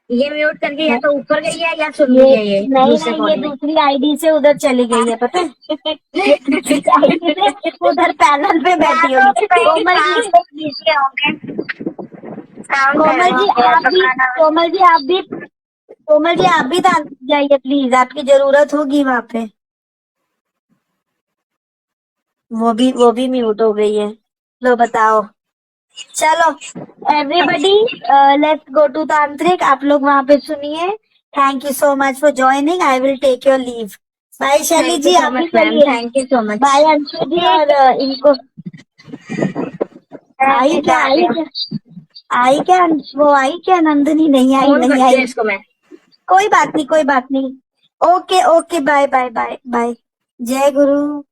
ये म्यूट करके या तो ऊपर गई है या सुन ये रही है, ये नहीं दूसरे नहीं, ये फोन में। दूसरी आईडी से उधर चली गई है, पता है। ये दूसरी आईडी से उधर पैनल पे या बैठी तो होगी। कहीं कोमल काम जी, पे बिजी होंगे, काम कर रहे कोमल जी होंगे, आप तो भी, खाना। कोमल जी आप भी, कोमल जी आप भी डाल जाइए प्लीज, आपकी जरूरत होगी वहां पे। वो भी म्यूट हो गई है। लो बताओ। चलो एवरीबडी, लेट्स गो टू तांत्रिक। आप लोग वहां पे सुनिए। Thank you so much for joining, I will take your leave. Bye Shaily thank you ji, so आप भी मच मैम, चलिए। Thank you so much. Bye Anshu ji, और इनको आई मैं क्या, जा रही आई हूँ। क्या, आई क्या, वो आई क्या, नंदनी नहीं आई, फोन नहीं करती हूँ आई। इसको मैं। कोई बात नहीं, कोई बात नहीं। Okay okay, bye bye bye bye. जय गुरु।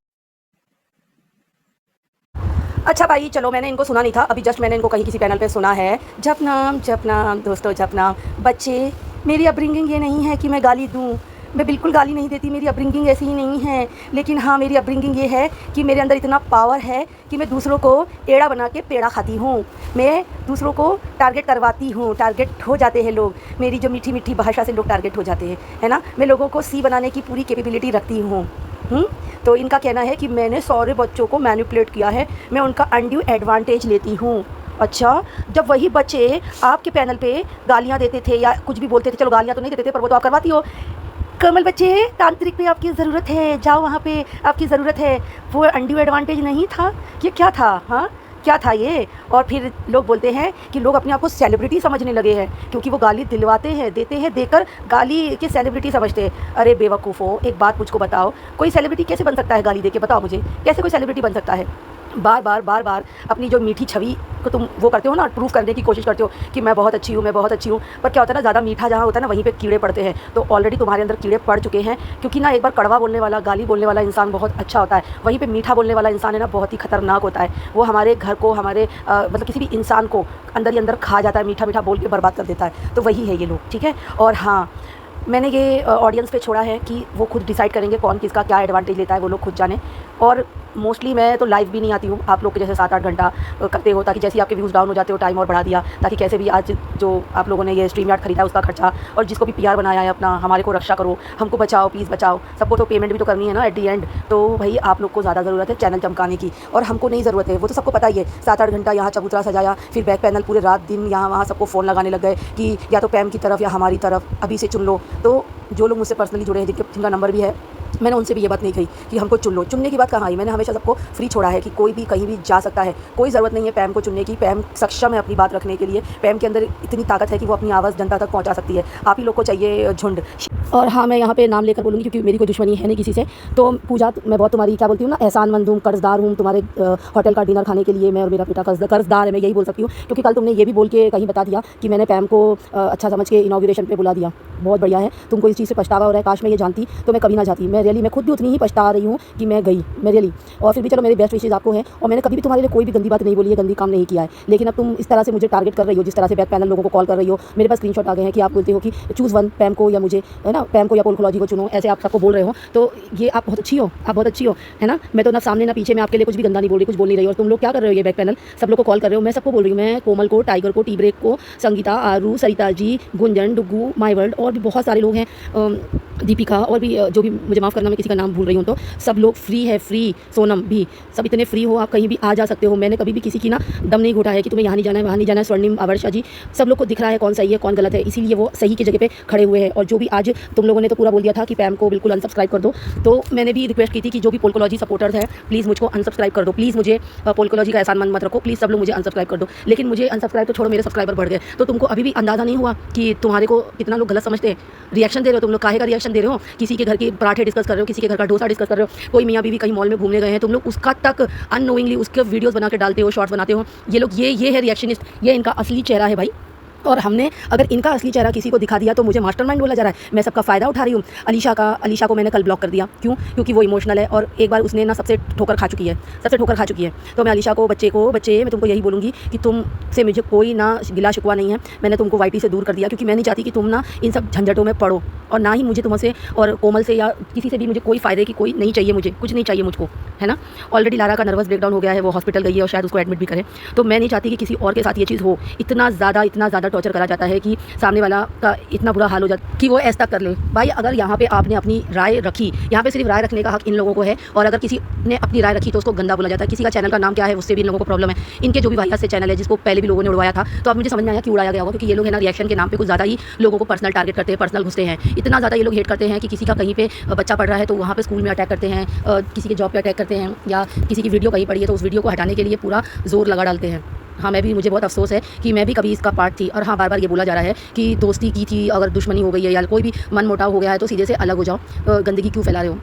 अच्छा भाई चलो, मैंने इनको सुना नहीं था, अभी जस्ट मैंने इनको कहीं किसी पैनल पे सुना है। जप नाम दोस्तों, जप नाम। बच्चे, मेरी अपब्रिंगिंग ये नहीं है कि मैं गाली दूँ, मैं बिल्कुल गाली नहीं देती, मेरी अपब्रिंगिंग ऐसी ही नहीं है। लेकिन हाँ, मेरी अपब्रिंगिंग ये है कि मेरे अंदर इतना पावर है कि मैं दूसरों को एड़ा बना के पेड़ा खाती हूँ। मैं दूसरों को टारगेट करवाती हूँ, टारगेट हो जाते हैं लोग। मेरी जो मीठी मीठी भाषा से लोग टारगेट हो जाते हैं, है ना। मैं लोगों को सी बनाने की पूरी कैपेबिलिटी रखती हूँ। तो इनका कहना है कि मैंने सारे बच्चों को मैनिपुलेट किया है, मैं उनका अनड्यू एडवांटेज लेती हूँ। अच्छा, जब वही बच्चे आपके पैनल पे गालियाँ देते थे या कुछ भी बोलते थे, चलो गालियाँ तो नहीं देते थे पर वो तो आप करवाती हो। कमल बच्चे, तांत्रिक पे आपकी ज़रूरत है, जाओ वहाँ पे, आपकी ज़रूरत है। वो अनड्यू एडवांटेज नहीं था, ये क्या था? हाँ, क्या था ये? और फिर लोग बोलते हैं कि लोग अपने आप को सेलिब्रिटी समझने लगे हैं क्योंकि वो गाली दिलवाते हैं, देते हैं, देकर गाली के सेलिब्रिटी समझते हैं। अरे बेवकूफ़ो, एक बात मुझको बताओ, कोई सेलिब्रिटी कैसे बन सकता है गाली दे के? बताओ मुझे, कैसे कोई सेलिब्रिटी बन सकता है? बार बार अपनी जो मीठी छवि को तुम वो करते हो ना, प्रूव करने की कोशिश करते हो कि मैं बहुत अच्छी हूँ, मैं बहुत अच्छी हूँ। पर क्या होता है ना, ज़्यादा मीठा जहाँ होता है ना, वहीं पे कीड़े पड़ते हैं। तो ऑलरेडी तुम्हारे अंदर कीड़े पड़ चुके हैं, क्योंकि ना एक बार कड़वा बोलने वाला, गाली बोलने वाला इंसान बहुत अच्छा होता है, वहीं पे मीठा बोलने वाला इंसान है ना, बहुत ही खतरनाक होता है। वो हमारे घर को, हमारे मतलब किसी भी इंसान को अंदर ही अंदर खा जाता है, मीठा मीठा बोल के बर्बाद कर देता है। तो वही है ये लोग, ठीक है। और हाँ, मैंने ये ऑडियंस पे छोड़ा है कि वो खुद डिसाइड करेंगे कौन किसका क्या एडवांटेज लेता है, वो लोग खुद जाने। और मोस्टली मैं तो लाइव भी नहीं आती हूँ आप लोग के जैसे 7-8 घंटा करते हो, ताकि जैसे ही आपके व्यूज़ डाउन हो जाते हो, टाइम और बढ़ा दिया ताकि कैसे भी आज जो आप लोगों ने ये स्ट्रीम यार्ड खरीदा है उसका खर्चा, और जिसको भी पीआर बनाया है अपना, हमारे को रक्षा करो, हमको बचाओ, प्लीज़ बचाओ। सबको तो पेमेंट भी तो करनी है ना एट दी एंड। तो भाई आप लोग को ज़्यादा ज़रूरत है चैनल चमकाने की, और हमको नहीं ज़रूरत है, वो तो सबको पता ही है। 7-8 घंटा यहाँ चबूतरा सजाया, फिर बैक पैनल पूरे रात दिन यहाँ वहाँ सबको फ़ोन लगाने लग गए कि या तो पैम की तरफ या हमारी तरफ, अभी से चुन लो। तो जो लोग मुझसे पर्सनली जुड़े हैं, जिनका नंबर भी है, मैंने उनसे भी ये बात नहीं कही कि हमको चुन लो। चुनने की बात कहाँ आई? मैंने हमेशा सबको फ्री छोड़ा है कि कोई भी कहीं भी जा सकता है, कोई ज़रूरत नहीं है पैम को चुनने की। पैम सक्षम है अपनी बात रखने के लिए, पैम के अंदर इतनी ताकत है कि वो अपनी आवाज़ जनता तक पहुँचा सकती है। आप ही लोग को चाहिए झुंड। और हाँ, मैं यहाँ पे नाम लेकर बोलूँगी क्योंकि मेरी कोई दुश्मनी है नहीं किसी से। तो पूजा, मैं बहुत तुम्हारी क्या बोलती हूँ ना, एहसानमंद हूँ, कर्जदार हूँ तुम्हारे होटल का डिनर खाने के लिए। मैं और मेरा बेटा कर्जदार है, मैं यही बोल सकती हूँ। क्योंकि कल तुमने ये भी बोल के कहीं बता दिया कि मैंने पैम को अच्छा समझ के इनॉग्रेशन पे बुला दिया। बहुत बढ़िया है, तुमको इस चीज़ से पछतावा हो रहा है। काश मैं ये जानती तो मैं कभी ना जाती। मैं रियली, मैं खुद भी उतनी ही पछता रही हूँ कि मैं गई, मैं रियली। और फिर भी चलो, मेरे बेस्ट विशेज़ आपको है, और मैंने कभी भी तुम्हारे लिए कोई भी गंदी बात नहीं बोली है, गंदी काम नहीं किया है। लेकिन अब तुम इस तरह से मुझे टारगेट कर रही हो, जिस तरह से बैक पैनल लोगों को कॉल कर रही हो। मेरे पास स्क्रीनशॉट आ गए हैं कि आप बोलते हो कि चूज़ वन, पैम को या मुझे, है ना, पैम को या पोलकोलॉजी को चुनो, ऐसे आप सबको बोल रहे हो। तो ये आप बहुत अच्छी हो, आप बहुत अच्छी हो, है ना। मैं तो ना सामने ना पीछे, मैं आपके लिए कुछ भी गंदा नहीं बोल रही, कुछ बोल नहीं रही। और तुम लोग क्या कर रहे हो? ये बैक पैनल सब लोग को कॉल कर रहे हो। मैं सबको बोल रही हूँ, मैं कोमल को, टाइगर को, टी ब्रेक को, संगीता, आरू, सरिता जी, गुंजन, डुग्गू, माई वर्ल्ड, और भी बहुत सारे लोग हैं, दीपिका, और भी जो भी, मुझे माफ़ करना मैं किसी का नाम भूल रही हूँ तो। सब लोग फ्री है, फ्री, सोनम भी, सब इतने फ्री हो, आप कहीं भी आ जा सकते हो। मैंने कभी भी किसी की ना दम नहीं घोटा है कि तुम्हें यहाँ नहीं जाना है, वहाँ नहीं जाना है। स्वर्णिम, वर्षा जी, सब लोग को दिख रहा है कौन सही है कौन गलत है, इसीलिए वो सही की जगह पे खड़े हुए हैं। और जो भी आज तुम लोगों ने तो पूरा बोल दिया था कि पैम को बिल्कुल अनसब्सक्राइब कर दो, तो मैंने भी रिक्वेस्ट की थी कि जो भी पोलकोलॉजी सपोर्टर्स है, प्लीज़ मुझको अनसब्सक्राइब कर दो, प्लीज़ मुझे पोलकोलॉजी का एहसान मत रखो, प्लीज़ सब लोग मुझे अनसब्सक्राइब कर दो। लेकिन मुझे अनसब्सक्राइब तो छोड़ो, मेरे सब्सक्राइबर बढ़ गए। तो तुमको अभी भी अंदाज़ा नहीं हुआ कि तुम्हारे को कितना लोग गलत समझते हैं। रिएक्शन दे रहे हो तुम लोग, काहे का रिएक्शन दे रहे हो? किसी के घर के पराठे डिस्कस कर रहे हो, किसी के घर का डोसा डिस्कस कर रहे हो, कोई मियाँ बीवी कहीं मॉल में घूमने गए हैं, तुम लोग उसका तक अननोइंगली उसके वीडियोस बना के डालते हो, शॉर्ट्स बनाते हो। ये लोग, ये है रिएक्शनिस्ट, ये इनका असली चेहरा है भाई। और हमने अगर इनका असली चेहरा किसी को दिखा दिया तो मुझे मास्टरमाइंड बोला जा रहा है, मैं सबका फ़ायदा उठा रही हूँ। अलीशा को मैंने कल ब्लॉक कर दिया, क्यों? क्योंकि वो इमोशनल है और एक बार उसने ना सबसे ठोकर खा चुकी है, सबसे ठोकर खा चुकी है। तो मैं अलीशा को, बच्चे मैं तुमको यही बोलूँगी कि तुमसे मुझे कोई ना गिला शिकवा नहीं है। मैंने तुमको वाईटी से दूर कर दिया क्योंकि मैं नहीं चाहती कि तुम ना इन सब झंझटों में पड़ो, और ना ही मुझे तुमसे और कोमल से या किसी से भी मुझे कोई फ़ायदे की कोई नहीं चाहिए, मुझे कुछ नहीं चाहिए मुझको, है ना। ऑलरेडी लारा का नर्वस ब्रेकडाउन हो गया है, वो हॉस्पिटल गई है और शायद उसको एडमिट भी करें। तो मैं नहीं चाहती कि किसी और के साथ ये चीज़ हो। इतना ज़्यादा टॉर्चर करा जाता है कि सामने वाला का इतना बुरा हाल हो जाता कि वो ऐसा कर ले। भाई अगर यहाँ पे आपने अपनी राय रखी, यहाँ पे सिर्फ राय रखने का हक इन लोगों को है, और अगर किसी ने अपनी राय रखी तो उसको गंदा बोला जाता है। किसी का चैनल का नाम क्या है उससे भी इन लोगों को प्रॉब्लम है। इनके जो भी वाहियात से चैनल है जिसको पहले भी लोगों ने उड़वाया था, तो अब मुझे समझ में आया कि उड़ाया गया होगा, क्योंकि ये लोग है ना रिएक्शन के नाम पे कुछ ज़्यादा ही लोगों को पर्सनल टारगेट करते हैं, पर्सनल घुसते हैं। इतना ज़्यादा ये लोग हेट करते हैं कि किसी का कहीं पे बच्चा पढ़ रहा है तो वहाँ पे स्कूल में अटैक करते हैं, किसी के जॉब पे अटैक करते हैं, या किसी की वीडियो कहीं पड़ी है तो उस वीडियो को हटाने के लिए पूरा जोर लगा डालते हैं। हाँ, मुझे बहुत अफसोस है कि मैं भी कभी इसका पार्ट थी। और हाँ, बार बार ये बोला जा रहा है कि दोस्ती की थी, अगर दुश्मनी हो गई है या कोई भी मन मुटाव हो गया है तो सीधे से अलग हो जाओ, गंदगी क्यों फैला रहे हो।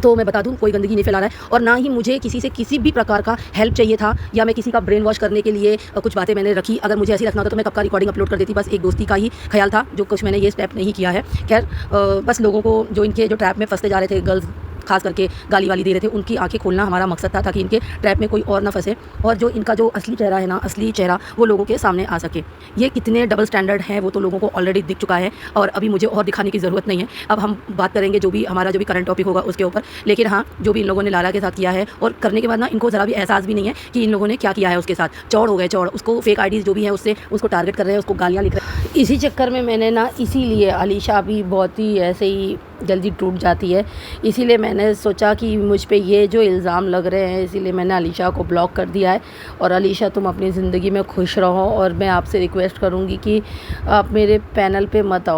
तो मैं बता दूं, कोई गंदगी नहीं फैला रहा है, और ना ही मुझे किसी से किसी भी प्रकार का हेल्प चाहिए था, या मैं किसी का ब्रेन वॉश करने के लिए कुछ बातें मैंने रखी। अगर मुझे ऐसी रखना होता तो मैं कब का रिकॉर्डिंग अपलोड कर देती। बस एक दोस्ती का ही ख्याल था, जो कुछ मैंने ये स्टेप नहीं किया है। खैर, बस लोगों को जो इनके जो ट्रैप में फंसते जा रहे थे, गर्ल्स खास करके गाली वाली दे रहे थे, उनकी आंखें खोलना हमारा मकसद था, ताकि इनके ट्रैप में कोई और ना फंसे, और जो इनका जो असली चेहरा है ना, असली चेहरा वो लोगों के सामने आ सके। ये कितने डबल स्टैंडर्ड हैं वो तो लोगों को ऑलरेडी दिख चुका है, और अभी मुझे और दिखाने की ज़रूरत नहीं है। अब हम बात करेंगे जो भी हमारा जो भी करंट टॉपिक होगा उसके ऊपर। लेकिन हाँ, जो भी इन लोगों ने लारा के साथ किया है, और करने के बाद ना इनको ज़रा भी एहसास भी नहीं है कि इन लोगों ने क्या किया है उसके साथ। चौड़ हो गए, चौड़। उसको फेक आईडीज़ जो भी है उससे उसको टारगेट कर रहे हैं, उसको गालियाँ लिख रहे हैं। इसी चक्कर में मैंने ना, इसीलिए अलीशा भी बहुत ही ऐसे ही जल्दी टूट जाती है, इसीलिए मैंने सोचा कि मुझ पे ये जो इल्ज़ाम लग रहे हैं, इसीलिए मैंने अलीशा को ब्लॉक कर दिया है। और अलीशा, तुम अपनी ज़िंदगी में खुश रहो, और मैं आपसे रिक्वेस्ट करूँगी कि आप मेरे पैनल पे मत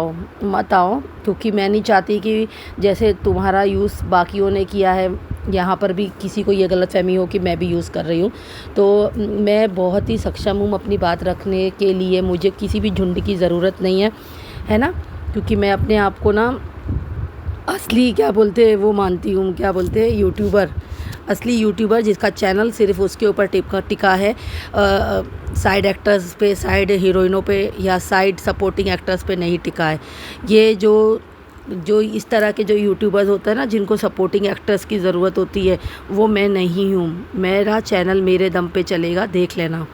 आओ, क्योंकि मैं नहीं चाहती कि जैसे तुम्हारा यूज़ बाकियों ने किया है, यहाँ पर भी किसी को ये गलतफहमी हो कि मैं भी यूज़ कर रही हूँ। तो मैं बहुत ही सक्षम हूँ अपनी बात रखने के लिए, मुझे किसी भी झुंड की ज़रूरत नहीं है ना, क्योंकि मैं अपने आप को ना असली क्या बोलते हैं वो मानती हूँ, क्या बोलते हैं, यूट्यूबर, असली यूट्यूबर, जिसका चैनल सिर्फ उसके ऊपर टिका है, साइड एक्टर्स पे, साइड हीरोइनों पे, या साइड सपोर्टिंग एक्टर्स पे नहीं टिका है। ये जो इस तरह के जो यूट्यूबर्स होते हैं ना, जिनको सपोर्टिंग एक्टर्स की ज़रूरत होती है, वो मैं नहीं हूँ। मेरा चैनल मेरे दम पे चलेगा, देख लेना।